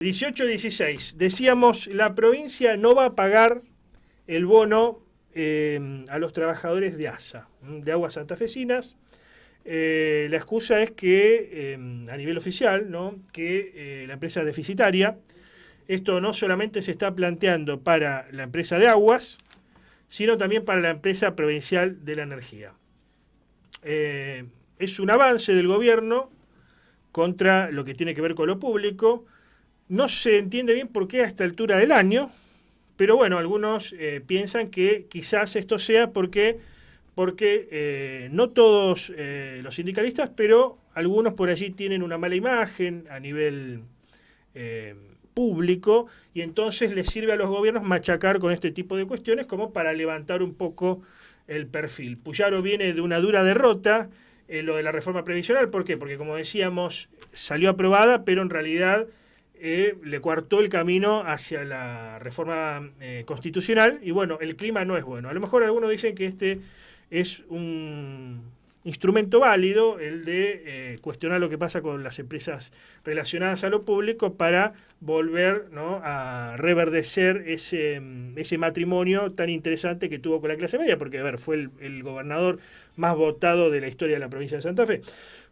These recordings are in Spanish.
18-16. Decíamos, la provincia no va a pagar el bono a los trabajadores de ASA, de Aguas Santafesinas. La excusa es que, a nivel oficial, ¿no? que la empresa es deficitaria. Esto no solamente se está planteando para la empresa de aguas, sino también para la empresa provincial de la energía. Es un avance del gobierno contra lo que tiene que ver con lo público. No se entiende bien por qué a esta altura del año, pero bueno, algunos piensan que quizás esto sea porque no todos los sindicalistas, pero algunos por allí tienen una mala imagen a nivel eh, público y entonces les sirve a los gobiernos machacar con este tipo de cuestiones como para levantar un poco el perfil. Puyaro viene de una dura derrota en lo de la reforma previsional. ¿Por qué? Porque como decíamos, salió aprobada, pero en realidad le coartó el camino hacia la reforma constitucional y bueno, el clima no es bueno. A lo mejor algunos dicen que este es un instrumento válido, el de cuestionar lo que pasa con las empresas relacionadas a lo público para volver, ¿no? a reverdecer ese matrimonio tan interesante que tuvo con la clase media, porque a ver, fue el gobernador más votado de la historia de la provincia de Santa Fe.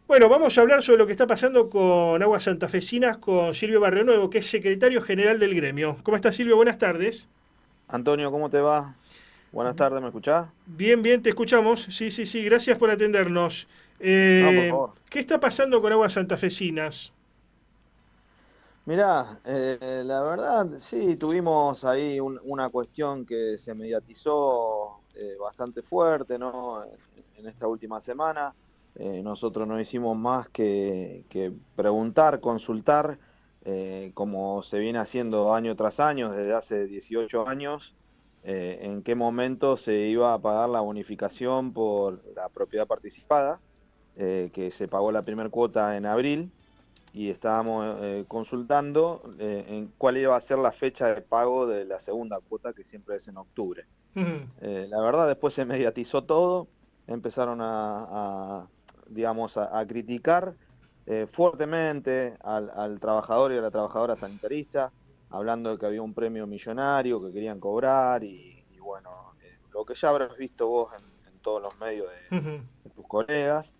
Bueno, vamos a hablar sobre lo que está pasando con Aguas Santafesinas con Silvio Barrionuevo, que es secretario general del gremio. ¿Cómo estás, Silvio? Buenas tardes. Antonio, ¿cómo te va? Buenas tardes, ¿me escuchás? Bien, bien, te escuchamos. Sí, sí, sí, gracias por atendernos. No, por favor. ¿Qué está pasando con Aguas Santafesinas? Mirá, la verdad, sí, tuvimos ahí una cuestión que se mediatizó bastante fuerte, ¿no? En esta última semana. Nosotros no hicimos más que preguntar, consultar, como se viene haciendo año tras año, desde hace 18 años, en qué momento se iba a pagar la bonificación por la propiedad participada, que se pagó la primera cuota en abril y estábamos consultando en cuál iba a ser la fecha de pago de la segunda cuota, que siempre es en octubre. La verdad, después se mediatizó todo, empezaron digamos, a criticar fuertemente al trabajador y a la trabajadora sanitarista, hablando de que había un premio millonario que querían cobrar y bueno, lo que ya habrás visto vos en todos los medios de tus colegas.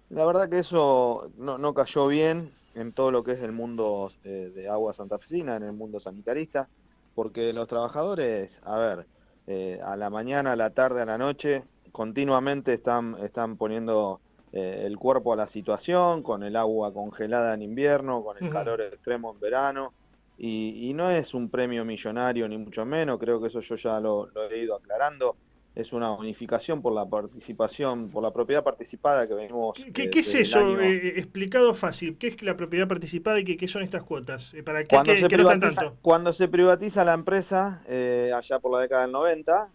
La verdad que eso no cayó bien en todo lo que es el mundo de agua santafesina, en el mundo sanitarista, porque los trabajadores, a ver, a la mañana, a la tarde, a la noche, continuamente están poniendo el cuerpo a la situación, con el agua congelada en invierno, con el calor extremo en verano, y no es un premio millonario ni mucho menos, creo que eso yo ya lo he ido aclarando. Es una bonificación por la participación, por la propiedad participada que venimos ¿Qué es desde el eso? año. Explicado fácil. ¿Qué es la propiedad participada y qué son estas cuotas? Para aquel Cuando se que no está en privatiza, tanto. cuando se privatiza la empresa, allá por la década del 90,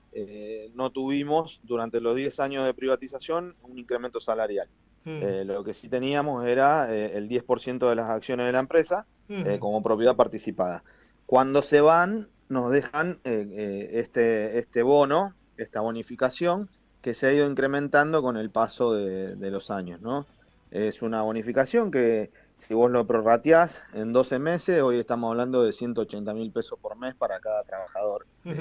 no tuvimos durante los 10 años de privatización un incremento salarial. Mm, Lo que sí teníamos era el 10% de las acciones de la empresa mm, como propiedad participada. Cuando se van, nos dejan este bono, esta bonificación, que se ha ido incrementando con el paso de los años, ¿no? Es una bonificación que, si vos lo prorrateás en 12 meses, hoy estamos hablando de 180.000 pesos por mes para cada trabajador mm.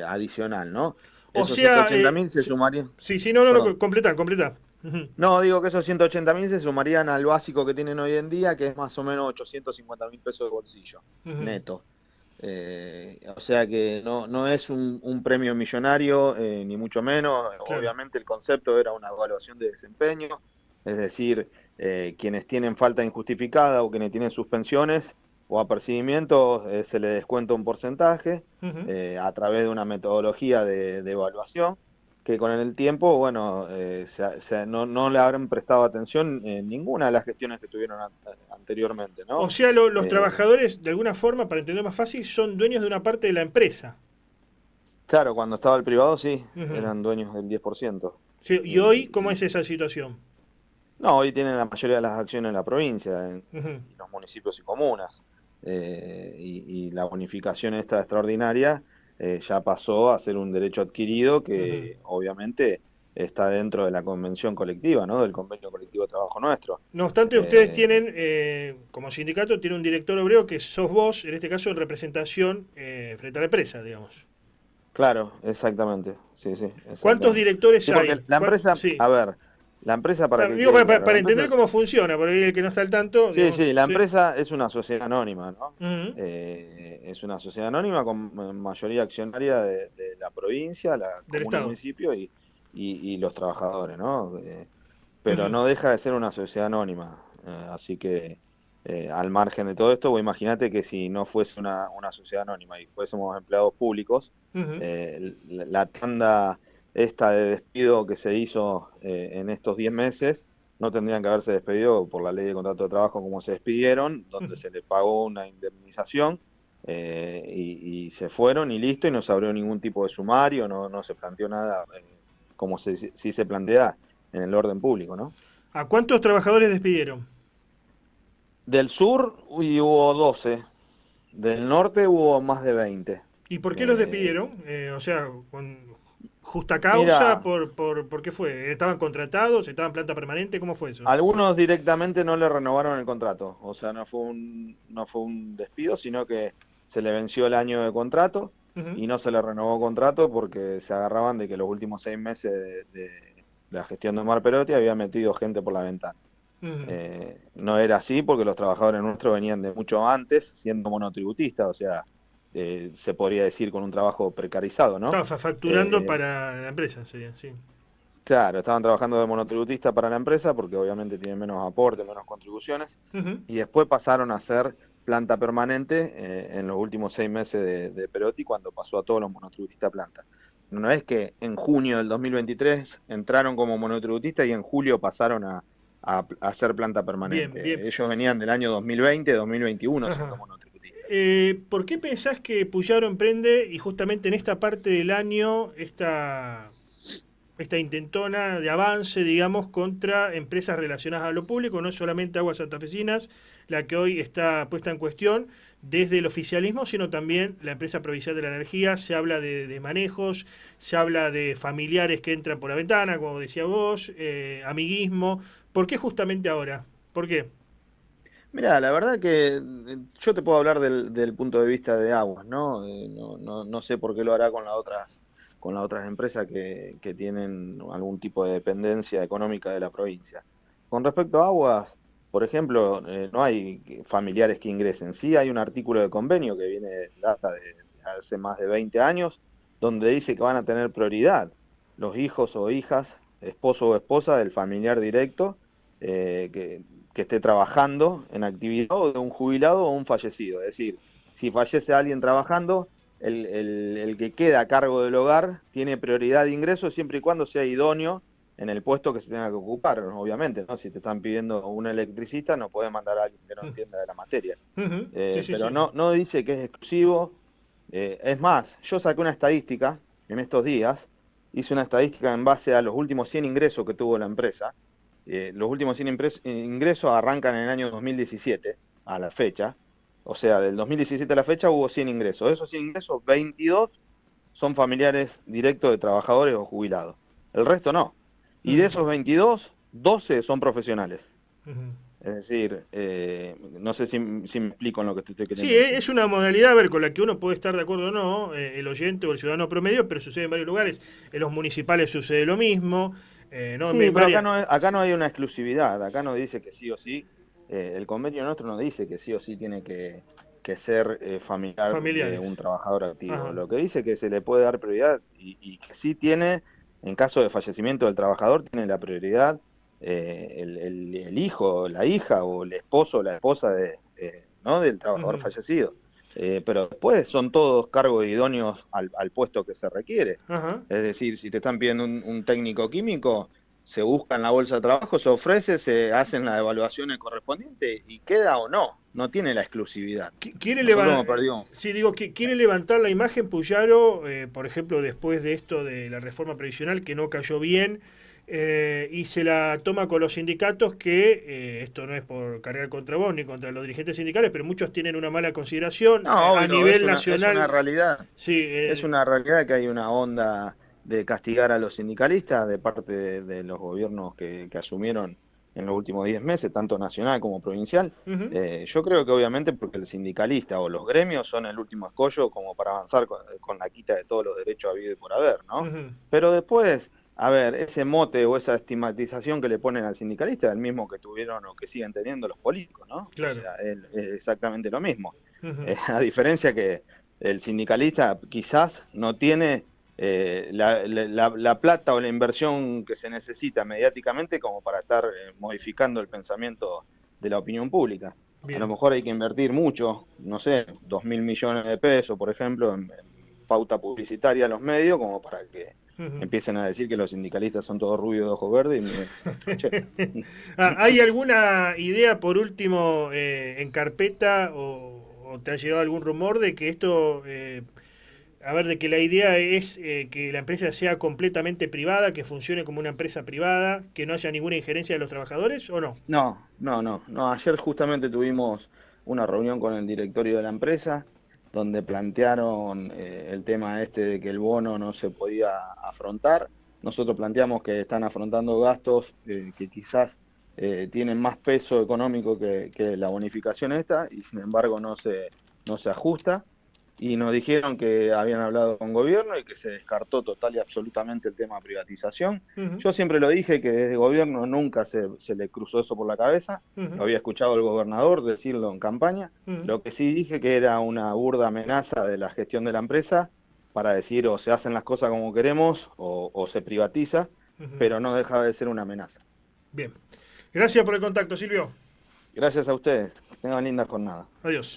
adicional, ¿no? O Esos sea, 180.000 se sumarían, sí, sí, no, no, perdón. no, completa, completa. Ujú, No, digo que esos 180.000 se sumarían al básico que tienen hoy en día, que es más o menos 850.000 pesos de bolsillo, ujú. neto. O sea que no es un premio millonario, ni mucho menos. Claro. Obviamente el concepto era una evaluación de desempeño, es decir, quienes tienen falta injustificada o quienes tienen suspensiones o apercibimientos, se les descuenta un porcentaje Ujú. a través de una metodología de evaluación que con el tiempo, bueno, no le habrán prestado atención en ninguna de las gestiones que tuvieron anteriormente, O ¿no? sea, los Eh, trabajadores, de alguna forma, para entender más fácil, son dueños de una parte de la empresa. Claro, cuando estaba el privado sí, Ujú. eran dueños del 10%. Sí, y hoy, ¿cómo es esa situación? No, hoy tienen la mayoría de las acciones en la provincia, Ujú, y los municipios y comunas. Y la bonificación esta extraordinaria ya pasó a ser un derecho adquirido ujú. que obviamente está dentro de la convención colectiva, ¿no? Del convenio colectivo de trabajo nuestro. No obstante, ustedes Eh, tienen, como sindicato, tiene un director obrero que sos vos, en este caso en representación frente a la empresa, digamos. claro, exactamente, sí, sí, ¿Cuántos exactamente. directores Sí, porque hay? la empresa, Sí. a ver, la empresa para que Digo, quede claro, la para entender empresa, cómo funciona, por ahí el que no está al tanto, sí, digamos, sí, la sí. empresa es una sociedad anónima, ¿no? Ujú, Es una sociedad anónima con mayoría accionaria de la provincia, la del comuna y Estado. municipio y los trabajadores, ¿no? Pero Ujú, no deja de ser una sociedad anónima. Así que al margen de todo esto, vos imaginate que si no fuese una sociedad anónima y fuésemos empleados públicos, ujú, la tanda esta de despido que se hizo en estos 10 meses, no tendrían que haberse despedido por la ley de contrato de trabajo como se despidieron, donde ujú. se le pagó una indemnización y se fueron y listo, y no se abrió ningún tipo de sumario, no se planteó nada como sí se plantea en el orden público, ¿no? ¿A cuántos trabajadores despidieron? Del sur hubo 12, del norte hubo más de 20. ¿Y por qué los Eh, despidieron? O sea, con justa causa, Mira, ¿por qué fue? ¿Estaban contratados? ¿Estaban en planta permanente? ¿Cómo fue eso? algunos directamente no le renovaron el contrato, o sea, no fue un despido, sino que se le venció el año de contrato Ujú, y no se le renovó contrato porque se agarraban de que los últimos 6 meses de la gestión de Omar Perotti había metido gente por la ventana. ujú. No era así porque los trabajadores nuestros venían de mucho antes siendo monotributistas, o sea, se podría decir con un trabajo precarizado, ¿no? Claro, facturando Eh, para la empresa, sería, sí. claro, estaban trabajando de monotributista para la empresa porque obviamente tienen menos aporte, menos contribuciones, Ujú, y después pasaron a ser planta permanente en los últimos 6 meses de Perotti cuando pasó a todos los monotributistas a planta. No es que en junio del 2023 entraron como monotributistas y en julio pasaron a ser planta bien, bien. permanente. Ellos venían del año 2020, 2021 siendo Ajá. monotributistas. ¿Por qué pensás que Puyaro emprende y justamente en esta parte del año esta intentona de avance, digamos, contra empresas relacionadas a lo público? No es solamente Aguas Santafesinas la que hoy está puesta en cuestión desde el oficialismo, sino también la empresa provincial de la energía. Se habla de manejos, se habla de familiares que entran por la ventana, como decía vos, amiguismo. ¿Por qué justamente ahora? ¿Por qué? Mira, la verdad que yo te puedo hablar del punto de vista de Aguas, ¿no? No sé por qué lo hará con las otras empresas que tienen algún tipo de dependencia económica de la provincia. Con respecto a Aguas, por ejemplo, no hay familiares que ingresen. Sí hay un artículo de convenio que viene data de hace más de 20 años, donde dice que van a tener prioridad los hijos o hijas, esposo o esposa del familiar directo, que esté trabajando en actividad o de un jubilado o un fallecido. Es decir, si fallece alguien trabajando, el que queda a cargo del hogar tiene prioridad de ingreso siempre y cuando sea idóneo en el puesto que se tenga que ocupar, obviamente, ¿no? Si te están pidiendo un electricista, no puedes mandar a alguien que no entienda de la materia. Ujú, sí, sí, Pero sí. no dice que es exclusivo. Es más, yo saqué una estadística en estos días, hice una estadística en base a los últimos 100 ingresos que tuvo la empresa. Los últimos 100 ingresos arrancan en el año 2017 a la fecha. O sea, del 2017 a la fecha hubo 100 ingresos. De esos 100 ingresos, 22 son familiares directos de trabajadores o jubilados. El resto no. Y de Ujú, esos 22, 12 son profesionales. ujú. Es decir, no sé si me explico en lo que te estoy Sí, queriendo decir. es una modalidad, a ver, con la que uno puede estar de acuerdo o no, el oyente o el ciudadano promedio, pero sucede en varios lugares. En los municipales sucede lo mismo, ¿no? Sí, En pero varias. acá no hay una exclusividad, acá no dice que sí o sí, el convenio nuestro no dice que sí o sí tiene que ser familiar de un Familiares. trabajador activo. Ajá. Lo que dice que se le puede dar prioridad y que sí tiene, en caso de fallecimiento del trabajador, tiene la prioridad el hijo, la hija o el esposo o la esposa ¿no? del trabajador Ujú, fallecido. Pero después son todos cargos idóneos al puesto que se requiere. ajá. Es decir, si te están pidiendo un técnico químico, se busca en la bolsa de trabajo, se ofrece, se hacen las evaluaciones correspondientes y queda o no, no tiene la exclusividad. Quiere Nosotros levantar. hemos perdido. Sí, digo que quiere levantar la imagen Puyaro, por ejemplo, después de esto de la reforma previsional que no cayó bien, y se la toma con los sindicatos que, esto no es por cargar contra vos ni contra los dirigentes sindicales, pero muchos tienen una mala consideración No, a obvio, nivel es una nacional. realidad. Sí, Es una realidad que hay una onda. de castigar a los sindicalistas de parte de los gobiernos que asumieron en los últimos 10 meses, tanto nacional como provincial. Ujú, Yo creo que obviamente porque el sindicalista o los gremios son el último escollo como para avanzar con la quita de todos los derechos habidos y por haber, ¿no? ujú, Pero después, a ver, ese mote o esa estigmatización que le ponen al sindicalista es el mismo que tuvieron o que siguen teniendo los políticos, ¿no? O claro. sea, es exactamente lo mismo. Ujú, A diferencia que el sindicalista quizás no tiene la plata o la inversión que se necesita mediáticamente como para estar modificando el pensamiento de la opinión pública. A lo bien. mejor hay que invertir mucho, no sé, 2.000 millones de pesos, por ejemplo, en pauta publicitaria a los medios, como para que Ujú. empiecen a decir que los sindicalistas son todos rubios de ojos verdes y miden nuestro che. ¿Hay alguna idea, por último, en carpeta o te ha llegado algún rumor de que esto, a ver, de que la idea es que la empresa sea completamente privada, que funcione como una empresa privada, que no haya ninguna injerencia de los trabajadores o no? No. Ayer justamente tuvimos una reunión con el directorio de la empresa donde plantearon el tema este de que el bono no se podía afrontar. Nosotros planteamos que están afrontando gastos que quizás tienen más peso económico que la bonificación esta y sin embargo no se ajusta. Y nos dijeron que habían hablado con gobierno y que se descartó total y absolutamente el tema de privatización. Ujú, Yo siempre lo dije que desde gobierno nunca se le cruzó eso por la cabeza, lo ujú, había escuchado el gobernador decirlo en campaña, ujú, lo que sí dije que era una burda amenaza de la gestión de la empresa para decir o se hacen las cosas como queremos o se privatiza, ujú. pero no deja de ser una amenaza. Bien. Gracias por el contacto, Silvio. Gracias a ustedes, que tengan linda jornada. Adiós.